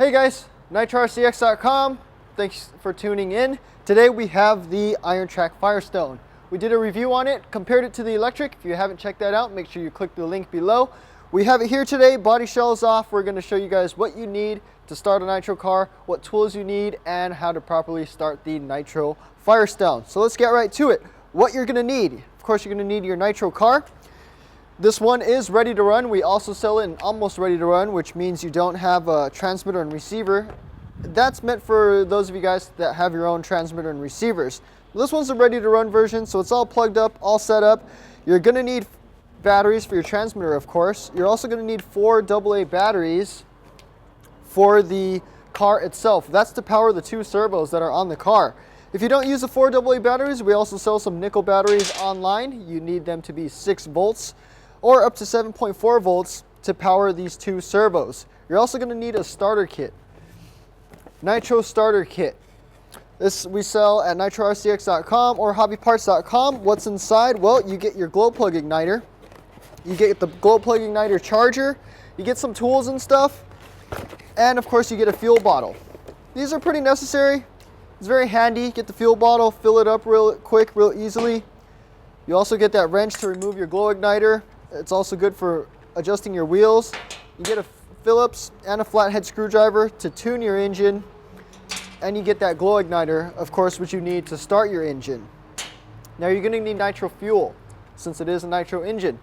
Hey guys, NitroRCX.com. Thanks for tuning in. Today we have the Iron Track Firestone. We did a review on it, compared it to the electric. If you haven't checked that out, make sure you click the link below. We have it here today, body shell is off. We're going to show you guys what you need to start a nitro car, what tools you need, and how to properly start the nitro Firestone. So let's get right to it. What you're going to need. Of course, you're going to need your nitro car. This one is ready to run. We also sell it in almost ready to run, which means you don't have a transmitter and receiver. That's meant for those of you guys that have your own transmitter and receivers. This one's a ready to run version, so it's all plugged up, all set up. You're going to need batteries for your transmitter, of course. You're also going to need 4 AA batteries for the car itself. That's to power the 2 servos that are on the car. If you don't use the 4 AA batteries, we also sell some nickel batteries online. You need them to be 6 volts or up to 7.4 volts to power these 2 servos. You're also going to need a starter kit. Nitro starter kit. This we sell at NitroRCX.com or hobbyparts.com. What's inside? Well, you get your glow plug igniter. You get the glow plug igniter charger. You get some tools and stuff. And of course you get a fuel bottle. These are pretty necessary. It's very handy. Get the fuel bottle, fill it up real quick, real easily. You also get that wrench to remove your glow igniter. It's also good for adjusting your wheels. You get a Phillips and a flathead screwdriver to tune your engine. And you get that glow igniter, of course, which you need to start your engine. Now you're going to need nitro fuel, since it is a nitro engine.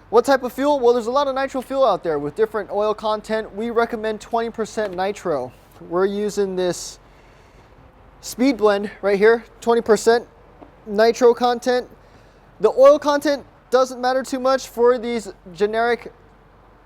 What type of fuel? Well, there's a lot of nitro fuel out there with different oil content. We recommend 20% nitro. We're using this speed blend right here, 20% nitro content. The oil content doesn't matter too much for these generic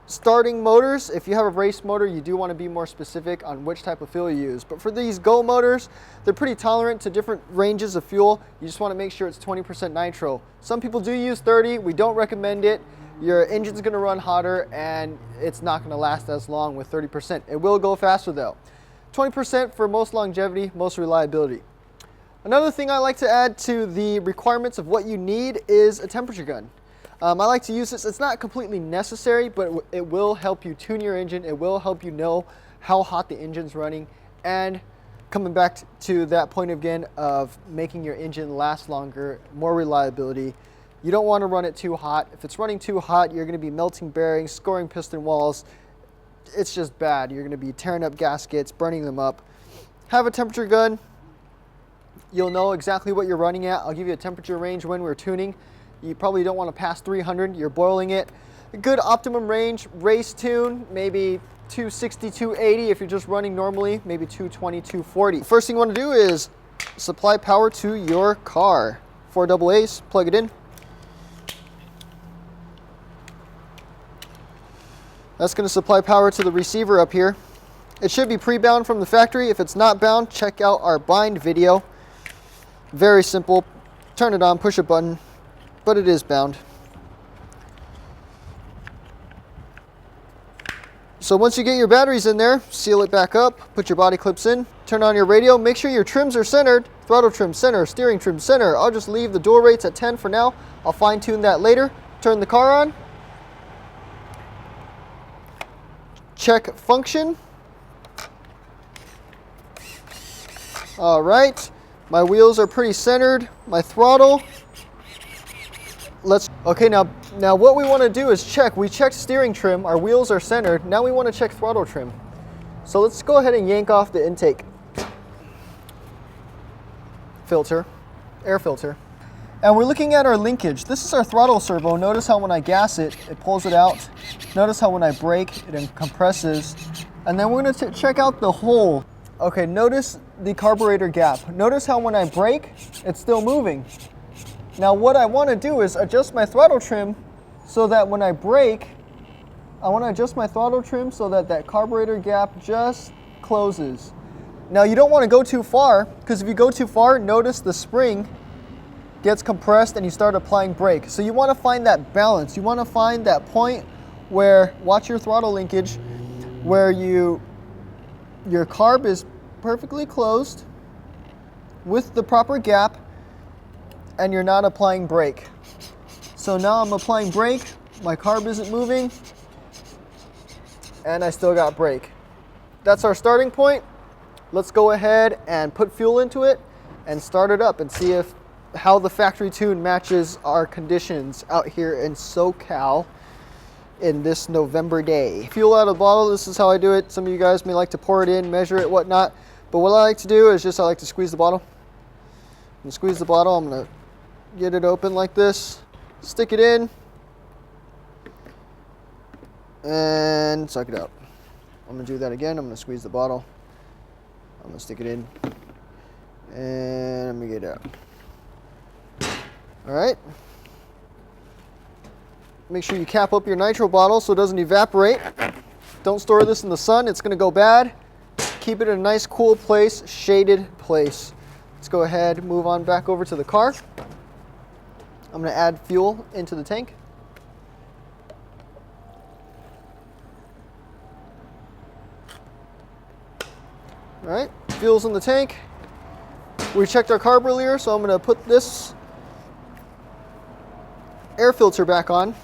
starting motors. If you have a race motor, you do want to be more specific on which type of fuel you use. But for these Go motors, they're pretty tolerant to different ranges of fuel. You just want to make sure it's 20% nitro. Some people do use 30. We don't recommend it. Your engine's going to run hotter and it's not going to last as long with 30%. It will go faster though. 20% for most longevity, most reliability. Another thing I like to add to the requirements of what you need is a temperature gun. I like to use this. It's not completely necessary, but it will help you tune your engine. It will help you know how hot the engine's running, and coming back to that point again of making your engine last longer, more reliability. You don't want to run it too hot. If it's running too hot, you're going to be melting bearings, scoring piston walls. It's just bad. You're going to be tearing up gaskets, burning them up. Have a temperature gun. You'll know exactly what you're running at. I'll give you a temperature range when we're tuning. You probably don't want to pass 300. You're boiling it. A good optimum range, race tune, maybe 260, 280 if you're just running normally, maybe 220, 240. First thing you want to do is supply power to your car. 4 AA's, plug it in. That's going to supply power to the receiver up here. It should be pre-bound from the factory. If it's not bound, check out our bind video. Very simple. Turn it on, push a button, but it is bound. So once you get your batteries in there, seal it back up, put your body clips in, turn on your radio, make sure your trims are centered, throttle trim center, steering trim center. I'll just leave the dual rates at 10 for now. I'll fine tune that later. Turn the car on. Check function. All right. My wheels are pretty centered. My throttle. Okay, now what we want to do is check. We checked steering trim. Our wheels are centered. Now we want to check throttle trim. So let's go ahead and yank off the intake filter, air filter. And we're looking at our linkage. This is our throttle servo. Notice how when I gas it, it pulls it out. Notice how when I brake, it compresses. And then we're going to check out the hole. Okay, notice the carburetor gap. Notice how when I brake, it's still moving. Now what I want to do is adjust my throttle trim so that when I brake, I want to adjust my throttle trim so that that carburetor gap just closes. Now you don't want to go too far, because if you go too far, notice the spring gets compressed and you start applying brake. So you want to find that balance. You want to find that point where, watch your throttle linkage, where your carb is perfectly closed with the proper gap and you're not applying brake. So now I'm applying brake, my carb isn't moving, and I still got brake. that's our starting point. Let's go ahead and put fuel into it and start it up and see how the factory tune matches our conditions out here in SoCal in this November day. Fuel out of the bottle, this is how I do it. Some of you guys may like to pour it in, measure it, whatnot. But what I like to do is I like to squeeze the bottle. And squeeze the bottle, I'm gonna get it open like this, stick it in, and suck it out. I'm gonna do that again. I'm gonna squeeze the bottle. I'm gonna stick it in, and I'm gonna get it out. All right. Make sure you cap up your nitro bottle so it doesn't evaporate. Don't store this in the sun, it's gonna go bad. Keep it in a nice cool place, shaded place. Let's go ahead, move on back over to the car. I'm gonna add fuel into the tank. All right, fuel's in the tank. We checked our carb earlier, so I'm gonna put this air filter back on.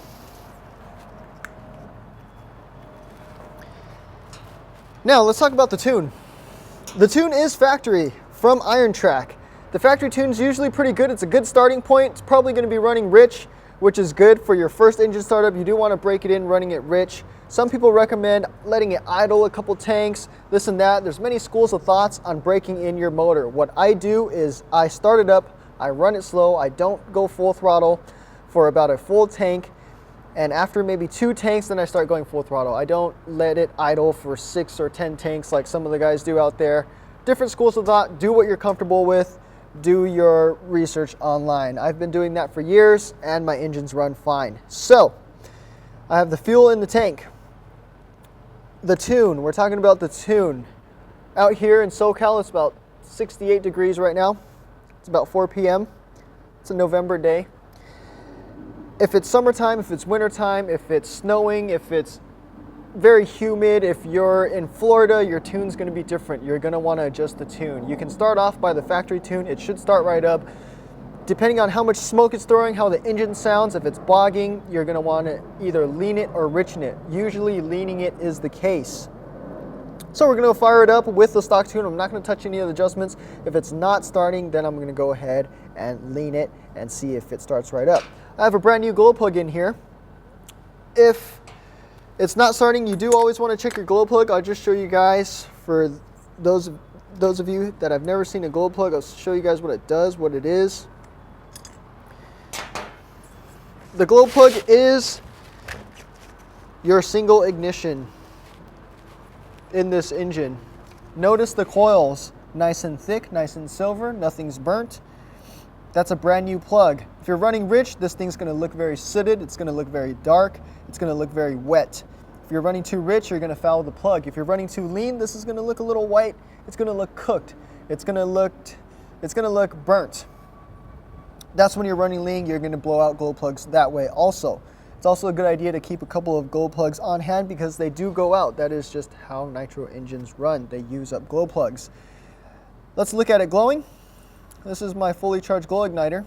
Now let's talk about the tune. The tune is factory from Iron Track. The factory tune's usually pretty good. It's a good starting point. It's probably going to be running rich, which is good for your first engine startup. You do want to break it in running it rich. Some people recommend letting it idle a couple tanks, this and that. There's many schools of thoughts on breaking in your motor. What I do is I start it up, I run it slow, I don't go full throttle for about a full tank. And after maybe 2 tanks, then I start going full throttle. I don't let it idle for 6 or 10 tanks like some of the guys do out there. Different schools of thought. Do what you're comfortable with. Do your research online. I've been doing that for years and my engines run fine. So I have the fuel in the tank. The tune, we're talking about the tune. Out here in SoCal, it's about 68 degrees right now. It's about 4 p.m. It's a November day. If it's summertime, if it's wintertime, if it's snowing, if it's very humid, if you're in Florida, your tune's going to be different. You're going to want to adjust the tune. You can start off by the factory tune. It should start right up. Depending on how much smoke it's throwing, how the engine sounds, if it's bogging, you're going to want to either lean it or richen it. Usually leaning it is the case. So we're going to fire it up with the stock tune. I'm not going to touch any of the adjustments. If it's not starting, then I'm going to go ahead and lean it and see if it starts right up. I have a brand new glow plug in here. If it's not starting, you do always want to check your glow plug. I'll just show you guys, for those of you that have never seen a glow plug, I'll show you guys what it does, what it is. The glow plug is your single ignition in this engine. Notice the coils, nice and thick, nice and silver, nothing's burnt. That's a brand new plug. If you're running rich, this thing's gonna look very sooted, it's gonna look very dark, it's gonna look very wet. If you're running too rich, you're gonna foul the plug. If you're running too lean, this is gonna look a little white, it's gonna look cooked, it's gonna look burnt. That's when you're running lean, you're gonna blow out glow plugs that way also. It's also a good idea to keep a couple of glow plugs on hand because they do go out. That is just how nitro engines run. They use up glow plugs. Let's look at it glowing. This is my fully charged glow igniter.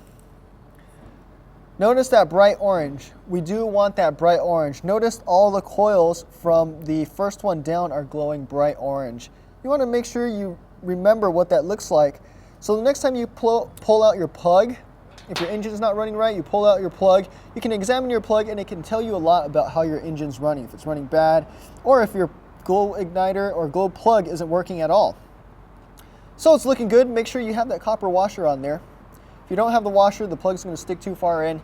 Notice that bright orange. We do want that bright orange. Notice all the coils from the first one down are glowing bright orange. You want to make sure you remember what that looks like. So the next time you pull out your plug, if your engine is not running right, you pull out your plug. You can examine your plug and it can tell you a lot about how your engine's running. If it's running bad, or if your glow igniter or glow plug isn't working at all. So it's looking good. Make sure you have that copper washer on there. If you don't have the washer, the plug's going to stick too far in.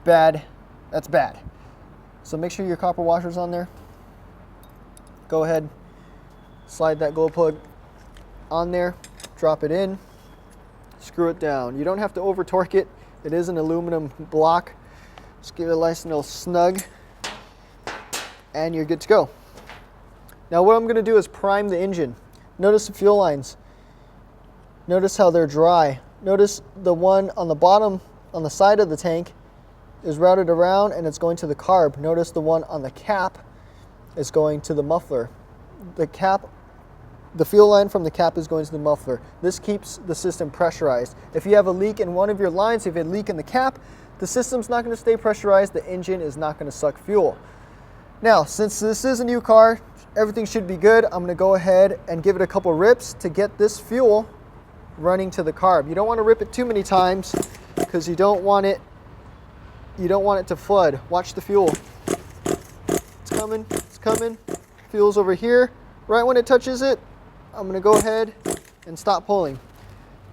Bad. That's bad. So make sure your copper washer's on there. Go ahead, slide that glow plug on there, drop it in, screw it down. You don't have to over torque it. It is an aluminum block. Just give it a nice little snug and you're good to go. Now what I'm going to do is prime the engine. Notice the fuel lines. Notice how they're dry. Notice the one on the bottom, on the side of the tank, is routed around and it's going to the carb. Notice the one on the cap is going to the muffler. The fuel line from the cap is going to the muffler. This keeps the system pressurized. If you have a leak in one of your lines, if you have a leak in the cap, the system's not going to stay pressurized, the engine is not going to suck fuel. Now, since this is a new car, everything should be good. I'm gonna go ahead and give it a couple rips to get this fuel running to the carb. You don't want to rip it too many times because you don't want it to flood. Watch the fuel. It's coming, it's coming. Fuel's over here. Right when it touches it, I'm gonna go ahead and stop pulling.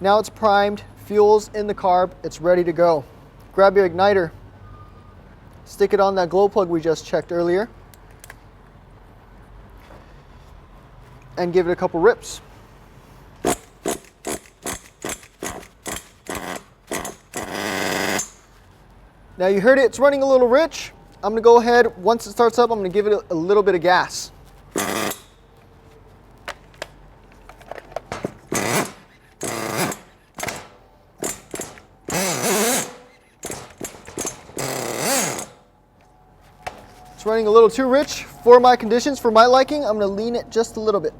Now it's primed, fuel's in the carb, it's ready to go. Grab your igniter, stick it on that glow plug we just checked earlier, and give it a couple rips. Now you heard it, it's running a little rich. I'm gonna go ahead, once it starts up, I'm gonna give it a little bit of gas. It's running a little too rich for my conditions, for my liking. I'm gonna lean it just a little bit.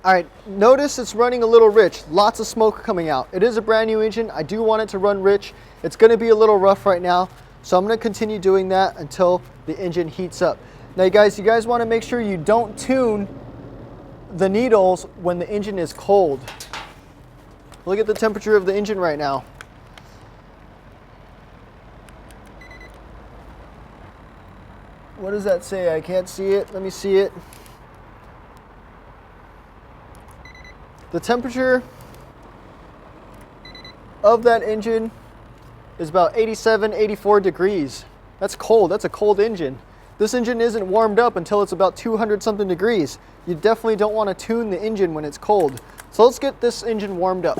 All right, notice it's running a little rich, lots of smoke coming out. It is a brand new engine. I do want it to run rich. It's gonna be a little rough right now, so I'm gonna continue doing that until the engine heats up. Now you guys wanna make sure you don't tune the needles when the engine is cold. Look at the temperature of the engine right now. What does that say? I can't see it. Let me see it. The temperature of that engine is about 87, 84 degrees. That's cold. That's a cold engine. This engine isn't warmed up until it's about 200 something degrees. You definitely don't want to tune the engine when it's cold. So let's get this engine warmed up.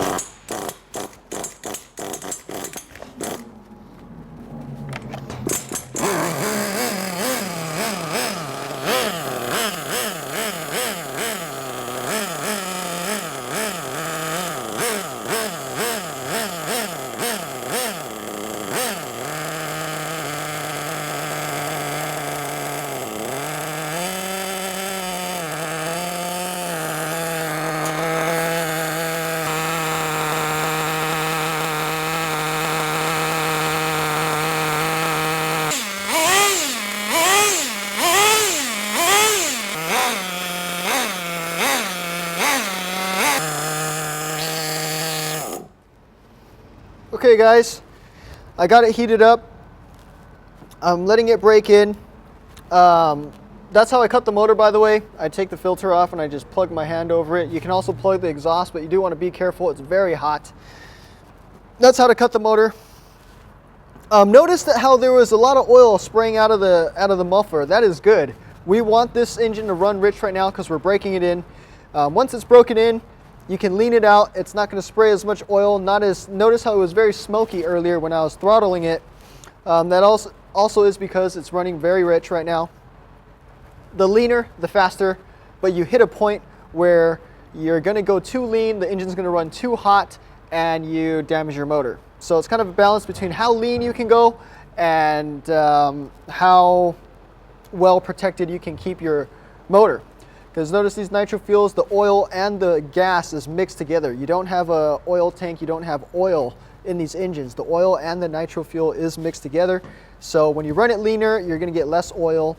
Okay guys, I got it heated up. I'm letting it break in. That's how I cut the motor, by the way. I take the filter off and I just plug my hand over it. You can also plug the exhaust, but you do want to be careful. It's very hot. That's how to cut the motor. Notice that how there was a lot of oil spraying out of the muffler. That is good. We want this engine to run rich right now because we're breaking it in. Once it's broken in, you can lean it out. It's not going to spray as much oil. Notice how it was very smoky earlier when I was throttling it. That also is because it's running very rich right now. The leaner, the faster, but you hit a point where you're going to go too lean, the engine's going to run too hot, and you damage your motor. So it's kind of a balance between how lean you can go and how well protected you can keep your motor. Because notice these nitro fuels, the oil and the gas is mixed together. You don't have a oil tank, you don't have oil in these engines. The oil and the nitro fuel is mixed together. So when you run it leaner, you're gonna get less oil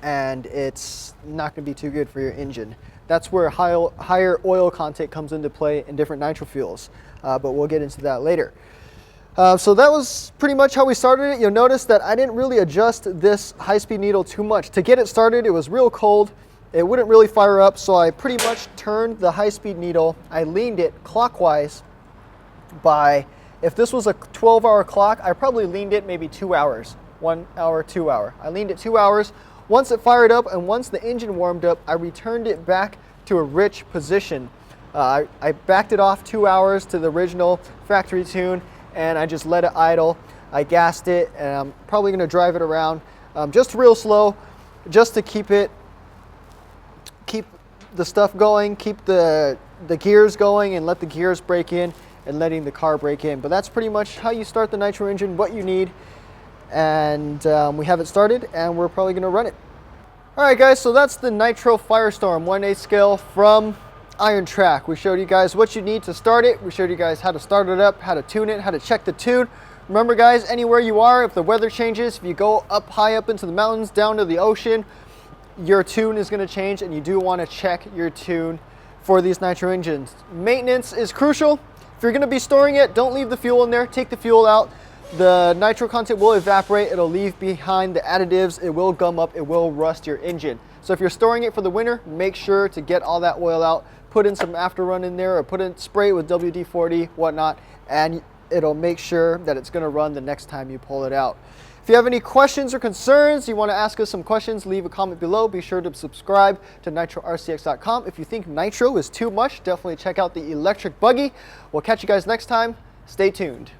and it's not gonna be too good for your engine. That's where higher oil content comes into play in different nitro fuels, but we'll get into that later. So that was pretty much how we started it. You'll notice that I didn't really adjust this high-speed needle too much. To get it started, it was real cold. It wouldn't really fire up, so I pretty much turned the high-speed needle. I leaned it clockwise by, if this was a 12-hour clock, I probably leaned it maybe 2 hours. 1 hour, 2 hour. I leaned it 2 hours. Once it fired up and once the engine warmed up, I returned it back to a rich position. I backed it off 2 hours to the original factory tune, and I just let it idle. I gassed it, and I'm probably gonna drive it around just real slow, just to keep the stuff going, keep the gears going, and let the gears break in and letting the car break in. But that's pretty much how you start the nitro engine, what you need, and we have it started and we're probably going to run it. All right, guys, so that's the Nitro Firestorm 1/8 scale from Iron Track. We showed you guys what you need to start it. We showed you guys how to start it up, how to tune it, how to check the tune. Remember, guys, anywhere you are, if the weather changes, if you go up high up into the mountains, down to the ocean, your tune is going to change, and you do want to check your tune for these Nitro engines. Maintenance is crucial. If you're going to be storing it, don't leave the fuel in there. Take the fuel out. The nitro content will evaporate. It'll leave behind the additives. It will gum up. It will rust your engine. So if you're storing it for the winter, make sure to get all that oil out. Put in some after run in there, or put in spray it with WD-40, whatnot, and it'll make sure that it's going to run the next time you pull it out. If you have any questions or concerns, you want to ask us some questions, leave a comment below. Be sure to subscribe to NitroRCX.com. If you think Nitro is too much, definitely check out the electric buggy. We'll catch you guys next time. Stay tuned.